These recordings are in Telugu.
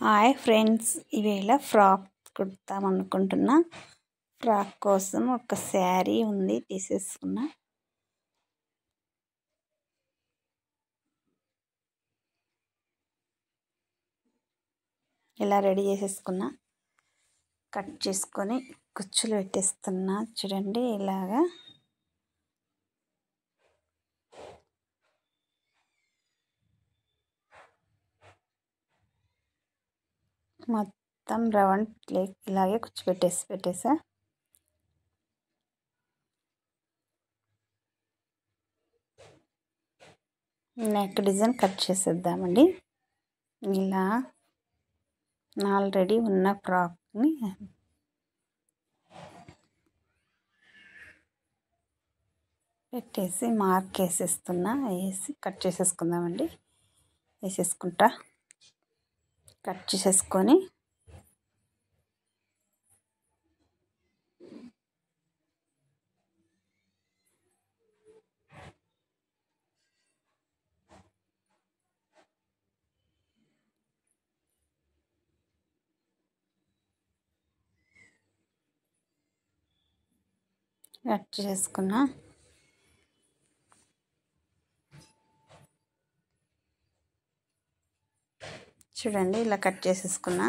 హాయ్ ఫ్రెండ్స్, ఈవేళ ఫ్రాక్ కుడతాం అనుకుంటున్నా. ఫ్రాక్ కోసం ఒక శారీ ఉంది, తీసేసుకున్నా. ఇలా రెడీ చేసేసుకున్నా. కట్ చేసుకొని కుచ్చులు పెట్టేస్తున్నా. చూడండి, ఇలాగా మొత్తం రౌండ్ ఇలాగే కుచ్చు పెట్టేసా. నెక్ డిజైన్ కట్ చేసేద్దామండి. ఇలా ఆల్రెడీ ఉన్న ఫ్రాక్ని పెట్టేసి మార్క్ వేసేస్తున్నా. వేసి కట్ చేసేసుకుందామండి. వేసేసుకుంటా. కట్ చేసేసుకొని కట్ చేసుకున్నా. చూడండి, ఇలా కట్ చేసేసుకున్నా.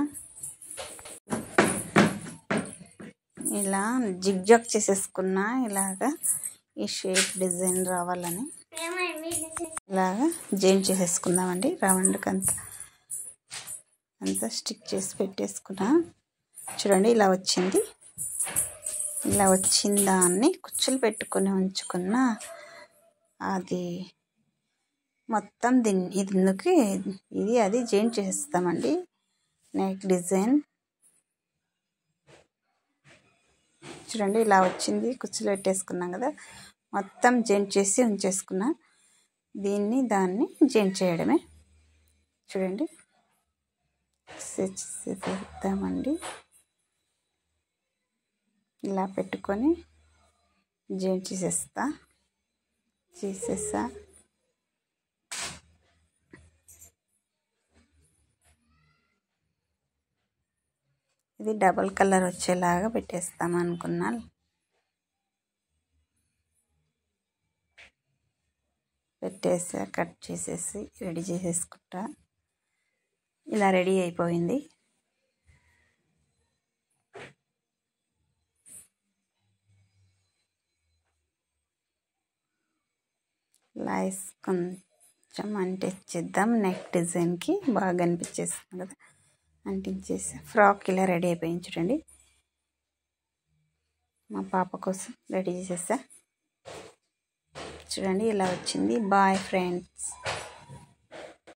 ఇలా జిగ్జాగ్ చేసేసుకున్నా. ఇలాగా ఈ షేప్ డిజైన్ రావాలని ఇలాగా జాయిన్ చేసేసుకుందామండి. రౌండ్కి అంతా స్టిక్ చేసి పెట్టేసుకున్నా. చూడండి, ఇలా వచ్చింది. ఇలా వచ్చిన దాన్ని కుచ్చులు పెట్టుకొని ఉంచుకున్న అది మొత్తం ఇది అది జాయిన్ చేసేస్తామండి. నెక్ డిజైన్ చూడండి, ఇలా వచ్చింది. కుచ్చులు పెట్టేసుకున్నాం కదా, మొత్తం జాయిన్ చేసి ఉంచేసుకున్నా. దాన్ని జాయిన్ చేయడమే. చూడండి, చేద్దామండి. ఇలా పెట్టుకొని జాయిన్ చేసేసా. ఇది డబల్ కలర్ వచ్చేలాగా పెట్టేస్తాం అనుకున్నా. పెట్టేసా. కట్ చేసేసి రెడీ చేసేసుకుంటా. ఇలా రెడీ అయిపోయింది. లైస్ కొంచెం అంటించేద్దాం. నెక్ డిజైన్కి బాగా అనిపించేస్తుంది కదా, అంటించేసి ఫ్రాక్ ఇలా రెడీ అయిపోయింది. చూడండి, మా పాప కోసం రెడీ చేసేసా. చూడండి, ఇలా వచ్చింది. Bye friends.